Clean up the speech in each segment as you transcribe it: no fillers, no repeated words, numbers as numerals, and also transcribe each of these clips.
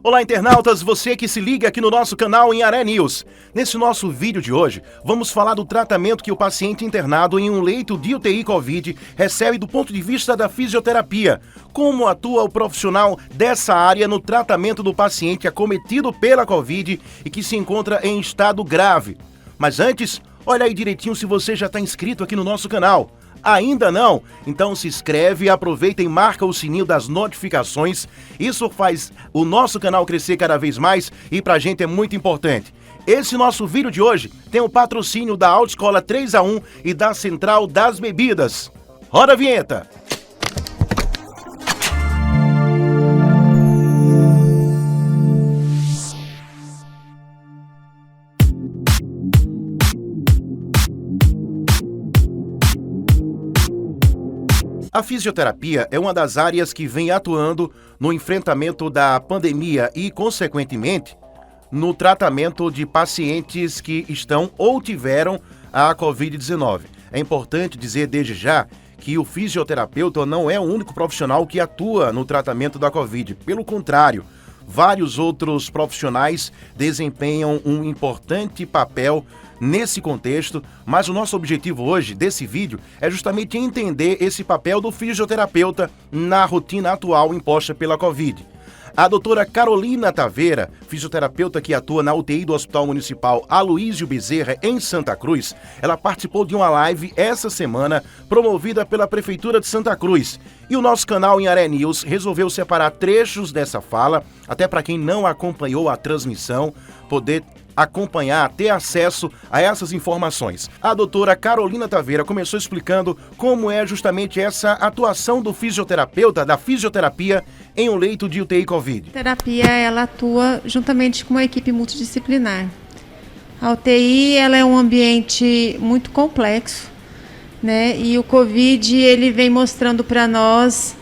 Olá, internautas, você que se liga aqui no nosso canal em Aré News. Nesse nosso vídeo de hoje, vamos falar do tratamento que o paciente internado em um leito de UTI Covid recebe do ponto de vista da fisioterapia. Como atua o profissional dessa área no tratamento do paciente acometido pela Covid e que se encontra em estado grave. Mas antes, olha aí direitinho se você já está inscrito aqui no nosso canal. Ainda não? Então se inscreve, aproveita e marca o sininho das notificações. Isso faz o nosso canal crescer cada vez mais e pra gente é muito importante. Esse nosso vídeo de hoje tem o patrocínio da Autoescola 3A1 e da Central das Bebidas. Roda a vinheta! A fisioterapia é uma das áreas que vem atuando no enfrentamento da pandemia e, consequentemente, no tratamento de pacientes que estão ou tiveram a Covid-19. É importante dizer desde já que o fisioterapeuta não é o único profissional que atua no tratamento da Covid. Pelo contrário, vários outros profissionais desempenham um importante papel nesse contexto, mas o nosso objetivo hoje desse vídeo é justamente entender esse papel do fisioterapeuta na rotina atual imposta pela Covid. A doutora Carolina Taveira, fisioterapeuta que atua na UTI do Hospital Municipal Aloísio Bezerra, em Santa Cruz, ela participou de uma live essa semana promovida pela Prefeitura de Santa Cruz. E o nosso canal em Aré News resolveu separar trechos dessa fala, até para quem não acompanhou a transmissão, poder acompanhar, ter acesso a essas informações. A doutora Carolina Taveira começou explicando como é justamente essa atuação do fisioterapeuta, da fisioterapia, em um leito de UTI Covid. A terapia, ela atua juntamente com uma equipe multidisciplinar. A UTI, ela é um ambiente muito complexo, né? E o Covid, ele vem mostrando para nós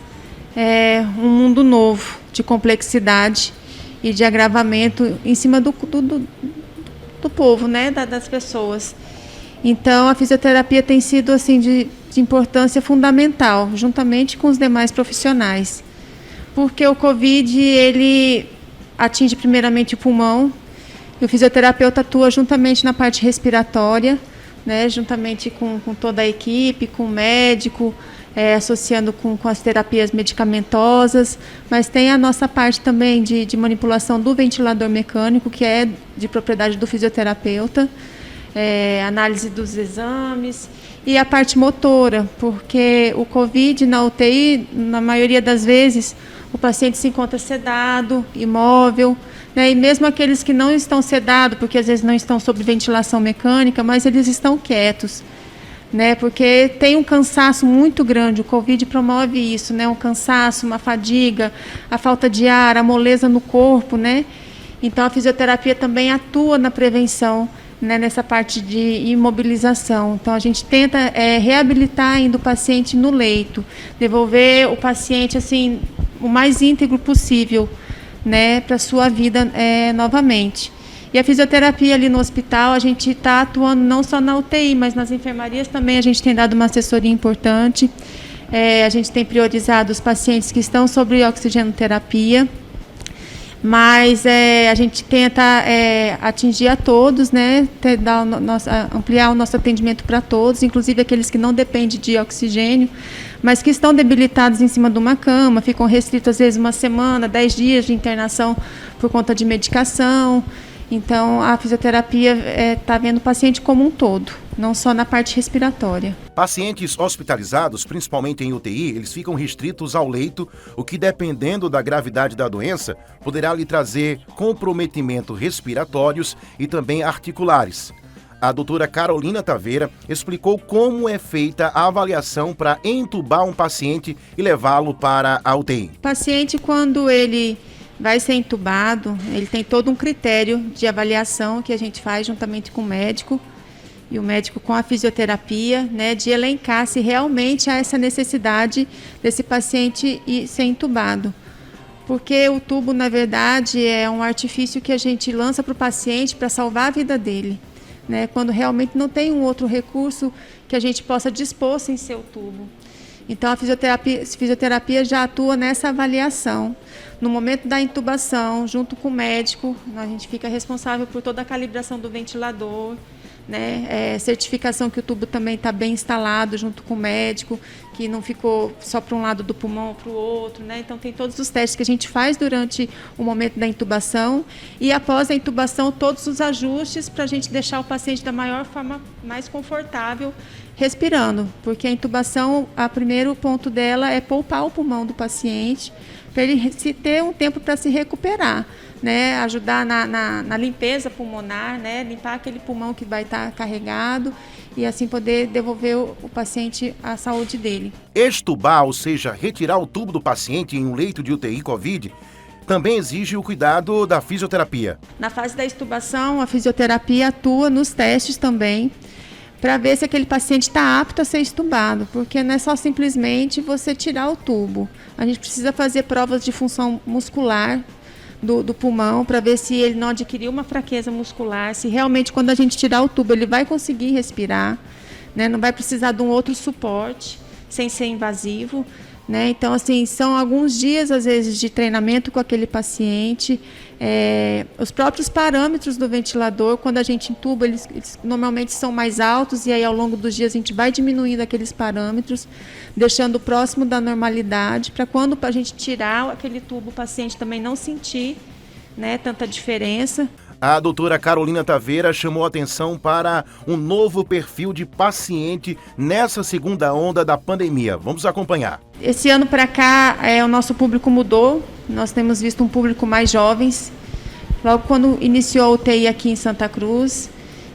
um mundo novo de complexidade e de agravamento em cima do povo, né, das pessoas. Então, a fisioterapia tem sido assim de importância fundamental, juntamente com os demais profissionais, porque o Covid, ele atinge primeiramente o pulmão, e o fisioterapeuta atua juntamente na parte respiratória, né, juntamente com toda a equipe, com o médico, associando com as terapias medicamentosas, mas tem a nossa parte também de manipulação do ventilador mecânico, que é de propriedade do fisioterapeuta, análise dos exames e a parte motora, porque o Covid na UTI, na maioria das vezes, o paciente se encontra sedado, imóvel, né, e mesmo aqueles que não estão sedados, porque às vezes não estão sob ventilação mecânica, mas eles estão quietos, né, porque tem um cansaço muito grande. O Covid promove isso, né, um cansaço, uma fadiga, a falta de ar, a moleza no corpo, né. Então a fisioterapia também atua na prevenção, né, nessa parte de imobilização. Então a gente tenta reabilitar ainda o paciente no leito, devolver o paciente assim o mais íntegro possível, né, para a sua vida novamente. E a fisioterapia ali no hospital, a gente está atuando não só na UTI, mas nas enfermarias também a gente tem dado uma assessoria importante. A gente tem priorizado os pacientes que estão sobre oxigenoterapia, mas a gente tenta atingir a todos, né, ampliar o nosso atendimento para todos, inclusive aqueles que não dependem de oxigênio, mas que estão debilitados em cima de uma cama, ficam restritos às vezes uma semana, 10 dias de internação por conta de medicação. Então, a fisioterapia está vendo o paciente como um todo, não só na parte respiratória. Pacientes hospitalizados, principalmente em UTI, eles ficam restritos ao leito, o que, dependendo da gravidade da doença, poderá lhe trazer comprometimento respiratórios e também articulares. A doutora Carolina Taveira explicou como é feita a avaliação para entubar um paciente e levá-lo para a UTI. O paciente, quando ele vai ser entubado, ele tem todo um critério de avaliação que a gente faz juntamente com o médico e o médico com a fisioterapia, né, de elencar se realmente há essa necessidade desse paciente ser entubado. Porque o tubo, na verdade, é um artifício que a gente lança para o paciente para salvar a vida dele, né, quando realmente não tem um outro recurso que a gente possa dispor sem ser o tubo. Então, a fisioterapia já atua nessa avaliação. No momento da intubação, junto com o médico, a gente fica responsável por toda a calibração do ventilador, né? Certificação que o tubo também está bem instalado junto com o médico, que não ficou só para um lado do pulmão ou para o outro, né? Então, tem todos os testes que a gente faz durante o momento da intubação e, após a intubação, todos os ajustes para a gente deixar o paciente da maior forma mais confortável respirando, porque a intubação, o primeiro ponto dela é poupar o pulmão do paciente, para ele ter um tempo para se recuperar, né? Ajudar na limpeza pulmonar, né? Limpar aquele pulmão que vai estar carregado e assim poder devolver o paciente à saúde dele. Extubar, ou seja, retirar o tubo do paciente em um leito de UTI COVID, também exige o cuidado da fisioterapia. Na fase da extubação, a fisioterapia atua nos testes também, para ver se aquele paciente está apto a ser extubado, porque não é só simplesmente você tirar o tubo. A gente precisa fazer provas de função muscular do pulmão para ver se ele não adquiriu uma fraqueza muscular, se realmente quando a gente tirar o tubo ele vai conseguir respirar, né? Não vai precisar de um outro suporte sem ser invasivo, né? Então, assim, são alguns dias, às vezes, de treinamento com aquele paciente. Os próprios parâmetros do ventilador, quando a gente intuba, eles normalmente são mais altos, e aí ao longo dos dias a gente vai diminuindo aqueles parâmetros, deixando próximo da normalidade, para quando a gente tirar aquele tubo, o paciente também não sentir, né, tanta diferença. A doutora Carolina Taveira chamou atenção para um novo perfil de paciente nessa segunda onda da pandemia. Vamos acompanhar. Esse ano para cá, o nosso público mudou. Nós temos visto um público mais jovens. Logo quando iniciou a UTI aqui em Santa Cruz,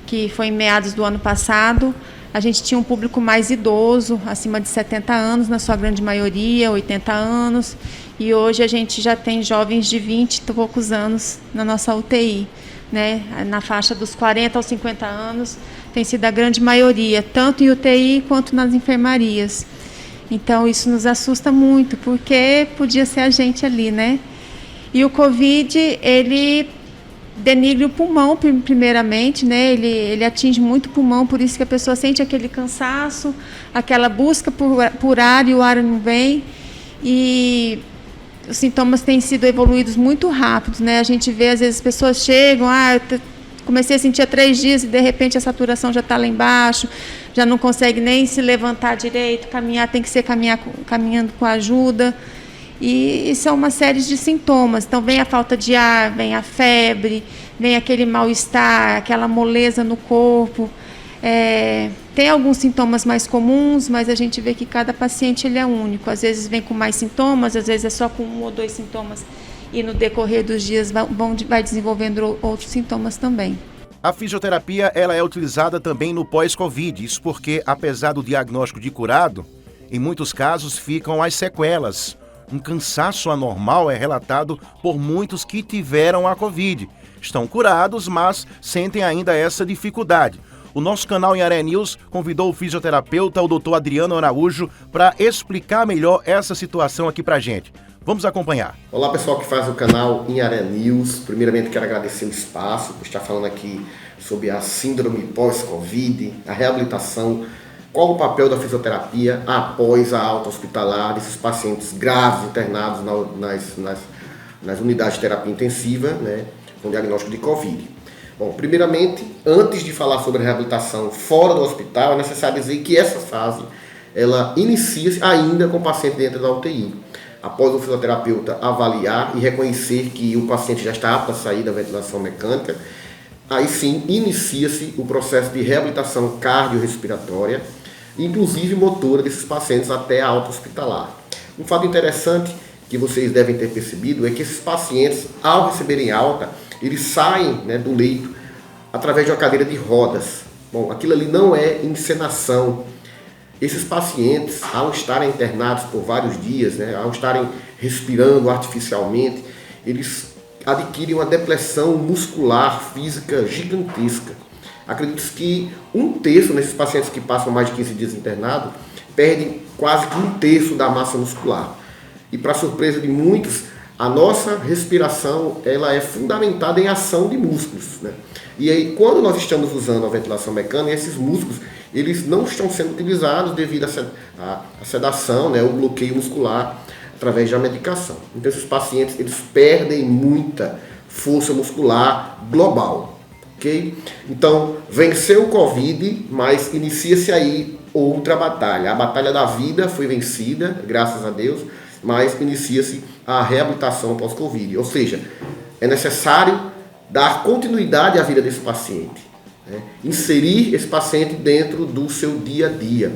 que foi em meados do ano passado, a gente tinha um público mais idoso, acima de 70 anos, na sua grande maioria, 80 anos. E hoje a gente já tem jovens de 20 e poucos anos na nossa UTI. Né, na faixa dos 40 aos 50 anos, tem sido a grande maioria, tanto em UTI quanto nas enfermarias. Então, isso nos assusta muito, porque podia ser a gente ali, né? E o Covid, ele denigre o pulmão, primeiramente, né? Ele atinge muito o pulmão, por isso que a pessoa sente aquele cansaço, aquela busca por ar e o ar não vem. E os sintomas têm sido evoluídos muito rápidos, né? A gente vê, às vezes, as pessoas chegam, eu comecei a sentir há 3 dias e, de repente, a saturação já está lá embaixo, já não consegue nem se levantar direito, caminhar, tem que ser caminhando com ajuda. E são uma série de sintomas. Então, vem a falta de ar, vem a febre, vem aquele mal-estar, aquela moleza no corpo. Tem alguns sintomas mais comuns, mas a gente vê que cada paciente ele é único. Às vezes vem com mais sintomas, às vezes é só com 1 ou 2 sintomas e no decorrer dos dias vai desenvolvendo outros sintomas também. A fisioterapia ela é utilizada também no pós-Covid, isso porque, apesar do diagnóstico de curado, em muitos casos ficam as sequelas. Um cansaço anormal é relatado por muitos que tiveram a Covid. Estão curados, mas sentem ainda essa dificuldade. O nosso canal Inharé News convidou o fisioterapeuta, o Dr. Adriano Araújo, para explicar melhor essa situação aqui pra gente. Vamos acompanhar. Olá, pessoal que faz o canal Inharé News. Primeiramente, quero agradecer o espaço por estar falando aqui sobre a síndrome pós-Covid, a reabilitação, qual o papel da fisioterapia após a alta hospitalar desses pacientes graves internados nas unidades de terapia intensiva, né, com diagnóstico de Covid. Bom, primeiramente, antes de falar sobre a reabilitação fora do hospital, é necessário dizer que essa fase, ela inicia-se ainda com o paciente dentro da UTI. Após o fisioterapeuta avaliar e reconhecer que o paciente já está apto a sair da ventilação mecânica, aí sim inicia-se o processo de reabilitação cardiorrespiratória, inclusive motora desses pacientes até a alta hospitalar. Um fato interessante que vocês devem ter percebido é que esses pacientes, ao receberem alta, eles saem, né, do leito através de uma cadeira de rodas. Bom, aquilo ali não é encenação. Esses pacientes, ao estarem internados por vários dias, né, ao estarem respirando artificialmente, eles adquirem uma depressão muscular física gigantesca. Acredito que 1/3 desses pacientes que passam mais de 15 dias internados perdem quase que 1/3 da massa muscular. E, para surpresa de muitos, A nossa respiração, ela é fundamentada em ação de músculos, né? E aí, quando nós estamos usando a ventilação mecânica, esses músculos, eles não estão sendo utilizados devido à sedação, né? O bloqueio muscular através da medicação. Então, esses pacientes, eles perdem muita força muscular global, ok? Então, venceu o Covid, mas inicia-se aí outra batalha. A batalha da vida foi vencida, graças a Deus, mas inicia-se a reabilitação pós-Covid. Ou seja, é necessário dar continuidade à vida desse paciente, né? Inserir esse paciente dentro do seu dia a dia.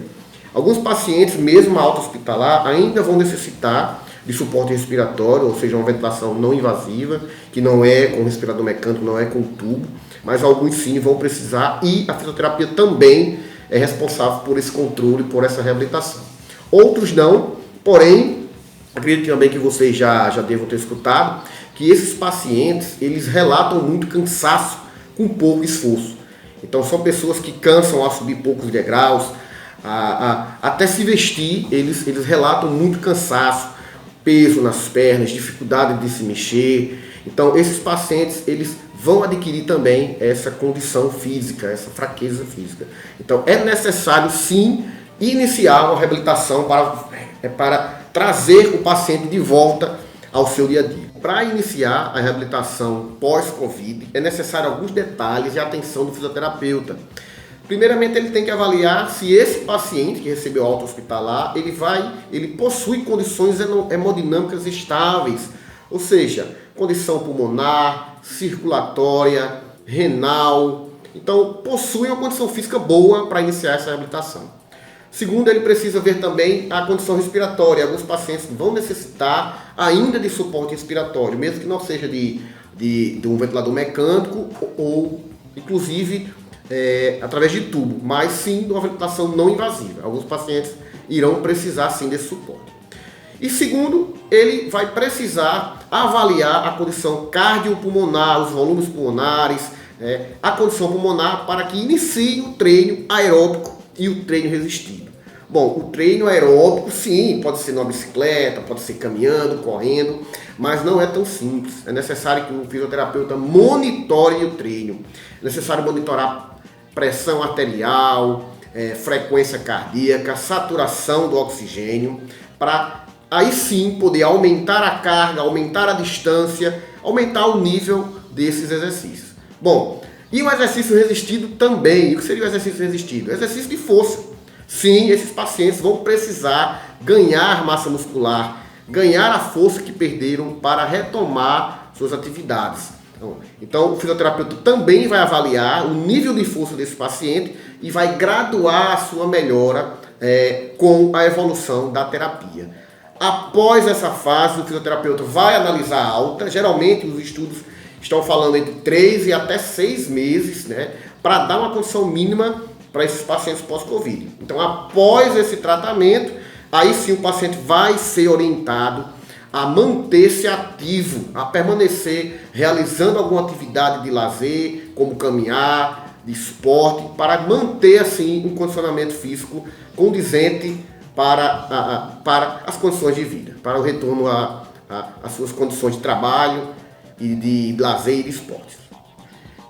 Alguns pacientes, mesmo alta hospitalar, ainda vão necessitar de suporte respiratório, ou seja, uma ventilação não invasiva, que não é com respirador mecânico, não é com tubo, mas alguns sim vão precisar, e a fisioterapia também é responsável por esse controle, por essa reabilitação. Outros não, porém, acredito também que vocês já devam ter escutado, que esses pacientes, eles relatam muito cansaço com pouco esforço. Então, são pessoas que cansam a subir poucos degraus, até se vestir, eles relatam muito cansaço, peso nas pernas, dificuldade de se mexer. Então, esses pacientes, eles vão adquirir também essa condição física, essa fraqueza física. Então, é necessário, sim, iniciar uma reabilitação para trazer o paciente de volta ao seu dia a dia. Para iniciar a reabilitação pós-Covid, é necessário alguns detalhes e atenção do fisioterapeuta. Primeiramente, ele tem que avaliar se esse paciente que recebeu alta hospitalar, ele possui condições hemodinâmicas estáveis, ou seja, condição pulmonar, circulatória, renal. Então, possui uma condição física boa para iniciar essa reabilitação. Segundo, ele precisa ver também a condição respiratória. Alguns pacientes vão necessitar ainda de suporte respiratório, mesmo que não seja de um ventilador mecânico ou, inclusive, através de tubo, mas sim de uma ventilação não invasiva. Alguns pacientes irão precisar sim desse suporte. E segundo, ele vai precisar avaliar a condição cardiopulmonar, os volumes pulmonares, a condição pulmonar para que inicie o treino aeróbico e o treino resistido. Bom, o treino aeróbico, sim, pode ser numa bicicleta, pode ser caminhando, correndo, mas não é tão simples. É necessário que o fisioterapeuta monitore o treino. É necessário monitorar pressão arterial, frequência cardíaca, saturação do oxigênio, para aí sim poder aumentar a carga, aumentar a distância, aumentar o nível desses exercícios. Bom, e o exercício resistido também. E o que seria o exercício resistido? Exercício de força. Sim, esses pacientes vão precisar ganhar massa muscular, ganhar a força que perderam para retomar suas atividades. Então, o fisioterapeuta também vai avaliar o nível de força desse paciente e vai graduar a sua melhora com a evolução da terapia. Após essa fase, o fisioterapeuta vai analisar a alta. Geralmente, os estudos estão falando entre 3 e até 6 meses, né, para dar uma condição mínima para esses pacientes pós-Covid. Então, após esse tratamento, aí sim o paciente vai ser orientado a manter-se ativo, a permanecer realizando alguma atividade de lazer, como caminhar, de esporte, para manter assim um condicionamento físico condizente para as condições de vida, para o retorno às suas condições de trabalho e de lazer e de esporte.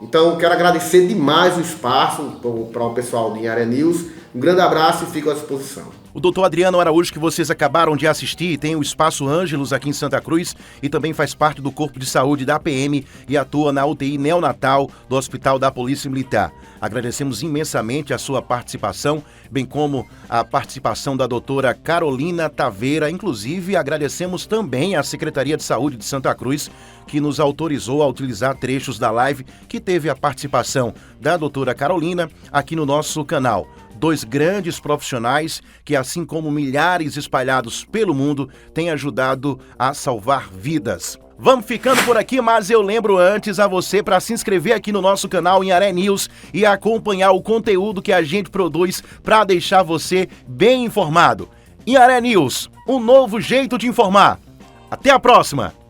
Então, quero agradecer demais o espaço para o pessoal de Inharé News. Um grande abraço e fico à disposição. O doutor Adriano Araújo, que vocês acabaram de assistir, tem o Espaço Ângelos aqui em Santa Cruz e também faz parte do Corpo de Saúde da PM e atua na UTI neonatal do Hospital da Polícia Militar. Agradecemos imensamente a sua participação, bem como a participação da doutora Carolina Taveira. Inclusive, agradecemos também à Secretaria de Saúde de Santa Cruz, que nos autorizou a utilizar trechos da live que teve a participação da doutora Carolina aqui no nosso canal. 2 grandes profissionais que, assim como milhares espalhados pelo mundo, têm ajudado a salvar vidas. Vamos ficando por aqui, mas eu lembro antes a você para se inscrever aqui no nosso canal Inharé News e acompanhar o conteúdo que a gente produz para deixar você bem informado. Inharé News, um novo jeito de informar. Até a próxima!